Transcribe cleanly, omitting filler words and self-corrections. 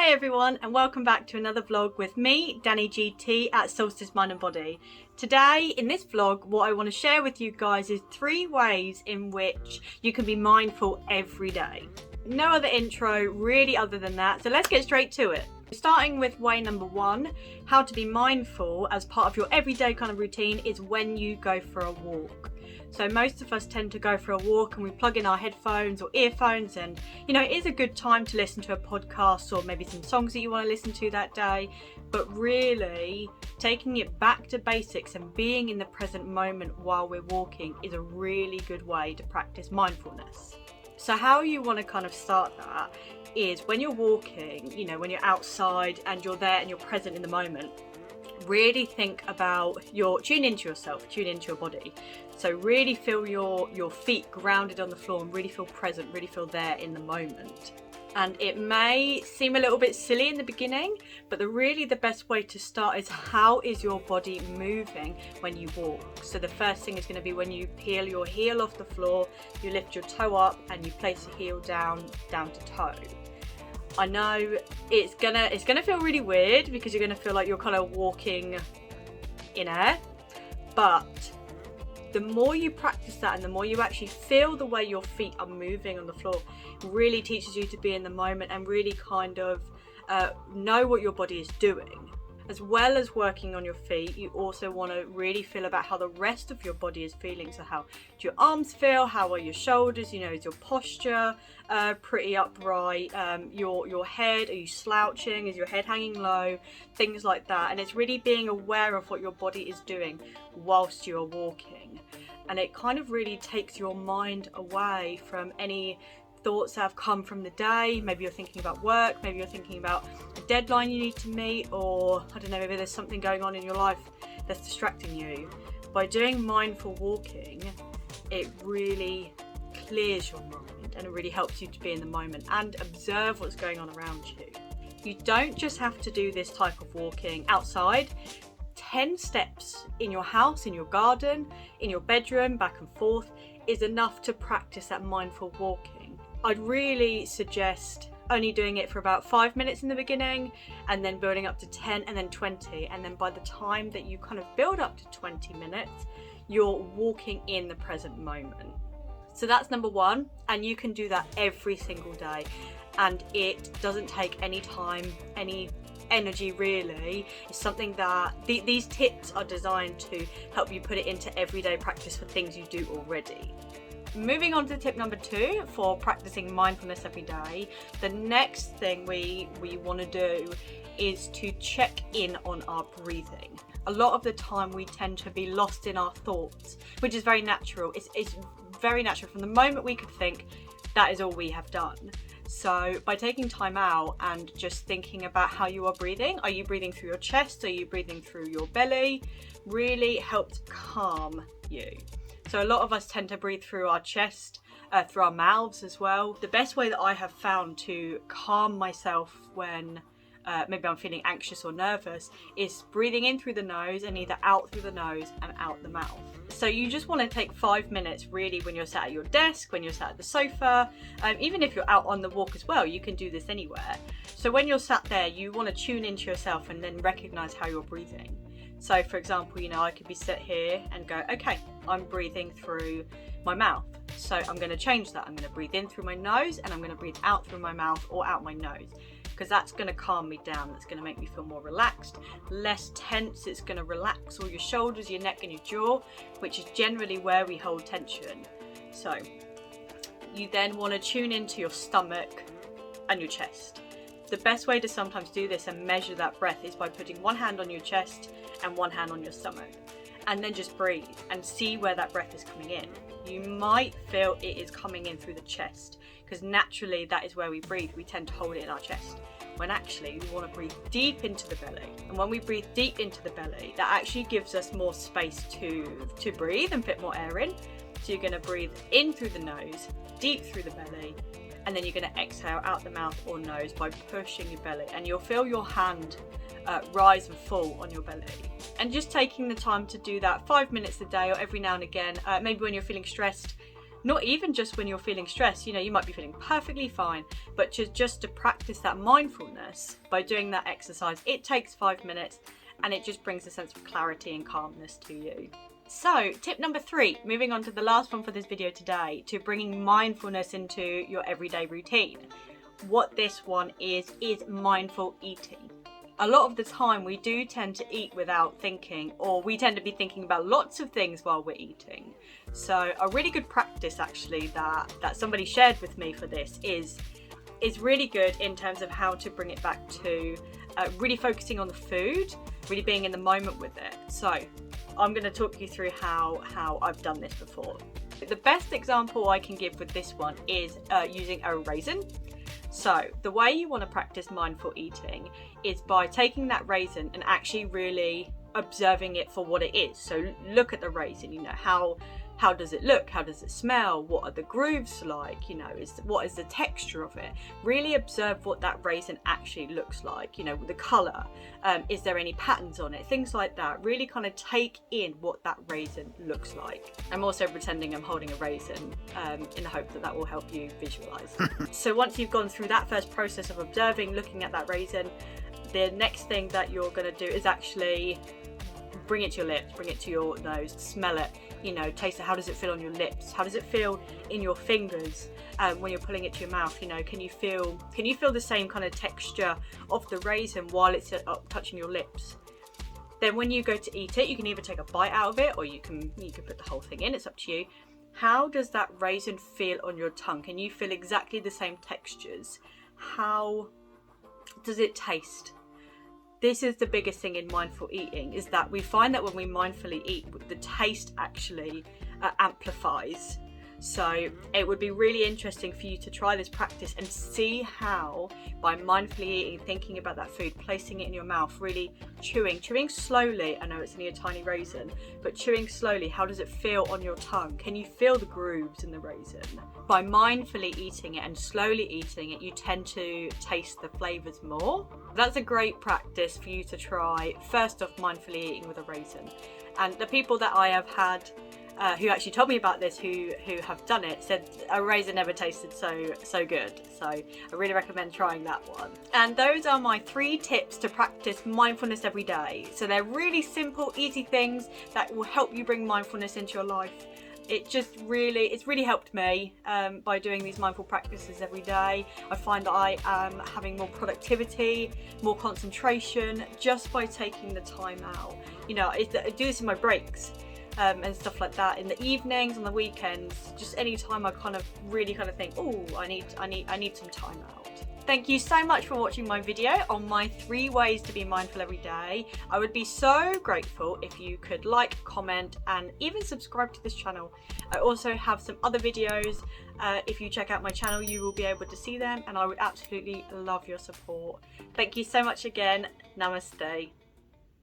Hey everyone, and welcome back to another vlog with me, Danny GT at Soulstice Mind and Body. Today in this vlog, what I want to share with you guys is 3 ways in which you can be mindful every day. No other intro really other than that, so let's get straight to it. Starting with way number 1, how to be mindful as part of your everyday kind of routine is when you go for a walk. So most of us tend to go for a walk and we plug in our headphones or earphones, and it is a good time to listen to a podcast or maybe some songs that you want to listen to that day, but really taking it back to basics and being in the present moment while we're walking is a really good way to practice mindfulness. So how you want to kind of start that is when you're walking, when you're outside and you're there and you're present in the moment, really think about tune into yourself, tune into your body. So really feel your feet grounded on the floor and really feel present, really feel there in the moment. And it may seem a little bit silly in the beginning, but the best way to start is how is your body moving when you walk. So the first thing is going to be when you peel your heel off the floor, you lift your toe up and you place the heel down to toe. I know it's gonna feel really weird because you're gonna feel like you're kind of walking in air, but the more you practice that and the more you actually feel the way your feet are moving on the floor, really teaches you to be in the moment and really kind of know what your body is doing. As well as working on your feet, you also want to really feel about how the rest of your body is feeling. So how do your arms feel? How are your shoulders? Is your posture pretty upright? Your head, are you slouching? Is your head hanging low? Things like that. And it's really being aware of what your body is doing whilst you're walking. And it kind of really takes your mind away from any thoughts that have come from the day. Maybe you're thinking about work, maybe you're thinking about a deadline you need to meet, or I don't know, maybe there's something going on in your life that's distracting you. By doing mindful walking, it really clears your mind and it really helps you to be in the moment and observe what's going on around you. You don't just have to do this type of walking outside. 10 steps in your house, in your garden, in your bedroom, back and forth is enough to practice that mindful walking. I'd really suggest only doing it for about 5 minutes in the beginning and then building up to 10 and then 20, and then by the time that you kind of build up to 20 minutes, you're walking in the present moment. So that's number 1, and you can do that every single day, and it doesn't take any time, any energy really. It's something that these tips are designed to help you put it into everyday practice for things you do already. Moving on to tip number 2 for practicing mindfulness every day, the next thing we want to do is to check in on our breathing. A lot of the time we tend to be lost in our thoughts, which is very natural. It's very natural. From the moment we could think, that is all we have done. So by taking time out and just thinking about how you are breathing, are you breathing through your chest, are you breathing through your belly, really helps calm you. So a lot of us tend to breathe through our chest, through our mouths as well. The best way that I have found to calm myself when maybe I'm feeling anxious or nervous is breathing in through the nose and either out through the nose and out the mouth. So you just want to take 5 minutes really when you're sat at your desk, when you're sat at the sofa, even if you're out on the walk as well, you can do this anywhere. So when you're sat there, you want to tune into yourself and then recognize how you're breathing. So for example, I could be sit here and go, okay, I'm breathing through my mouth. So I'm going to change that. I'm going to breathe in through my nose and I'm going to breathe out through my mouth or out my nose, because that's going to calm me down. That's going to make me feel more relaxed, less tense. It's going to relax all your shoulders, your neck and your jaw, which is generally where we hold tension. So you then want to tune into your stomach and your chest. The best way to sometimes do this and measure that breath is by putting one hand on your chest and one hand on your stomach, and then just breathe and see where that breath is coming in. You might feel it is coming in through the chest, because naturally that is where we breathe. We tend to hold it in our chest, when actually we want to breathe deep into the belly. And when we breathe deep into the belly, that actually gives us more space to breathe and fit more air in. So you're going to breathe in through the nose, deep through the belly, and then you're going to exhale out the mouth or nose by pushing your belly, and you'll feel your hand rise and fall on your belly. And just taking the time to do that 5 minutes a day or every now and again, maybe when you're feeling stressed, not even just when you're feeling stressed. You know, you might be feeling perfectly fine, but just to practice that mindfulness by doing that exercise. It takes 5 minutes and it just brings a sense of clarity and calmness to you. So tip number 3, moving on to the last one for this video today, to bringing mindfulness into your everyday routine. What this one is mindful eating. A lot of the time we do tend to eat without thinking, or we tend to be thinking about lots of things while we're eating. So a really good practice actually that somebody shared with me for this is really good in terms of how to bring it back to really focusing on the food, really being in the moment with it. So I'm going to talk you through how I've done this before. The best example I can give with this one is using a raisin. So the way you want to practice mindful eating is by taking that raisin and actually really observing it for what it is. So look at the raisin, you know, how does it look? How does it smell? What are the grooves like? You know, what is the texture of it? Really observe what that raisin actually looks like, you know, the colour. Is there any patterns on it? Things like that. Really kind of take in what that raisin looks like. I'm also pretending I'm holding a raisin in the hope that will help you visualise. So once you've gone through that first process of observing, looking at that raisin, the next thing that you're going to do is actually bring it to your lips, bring it to your nose, smell it, you know, taste it. How does it feel on your lips? How does it feel in your fingers when you're pulling it to your mouth? You know, can you feel the same kind of texture of the raisin while it's touching your lips? Then when you go to eat it, you can either take a bite out of it or you can put the whole thing in. It's up to you. How does that raisin feel on your tongue? Can you feel exactly the same textures? How does it taste? This is the biggest thing in mindful eating, is that we find that when we mindfully eat, the taste actually amplifies. So it would be really interesting for you to try this practice and see how, by mindfully eating, thinking about that food, placing it in your mouth, really chewing slowly. I know it's only a tiny raisin, but chewing slowly, how does it feel on your tongue? Can you feel the grooves in the raisin? By mindfully eating it and slowly eating it, you tend to taste the flavours more. That's a great practice for you to try, first off, mindfully eating with a raisin. And the people that I have had who actually told me about this, who have done it, said a raisin never tasted so good. So I really recommend trying that one. And those are my 3 tips to practice mindfulness every day. So they're really simple, easy things that will help you bring mindfulness into your life. It's really helped me by doing these mindful practices every day. I find that I am having more productivity, more concentration, just by taking the time out. You know, I do this in my breaks. And stuff like that, in the evenings, on the weekends, just any time I really think, oh, I need some time out. Thank you so much for watching my video on my 3 ways to be mindful every day. I would be so grateful if you could like, comment, and even subscribe to this channel. I also have some other videos. If you check out my channel, you will be able to see them, and I would absolutely love your support. Thank you so much again. Namaste.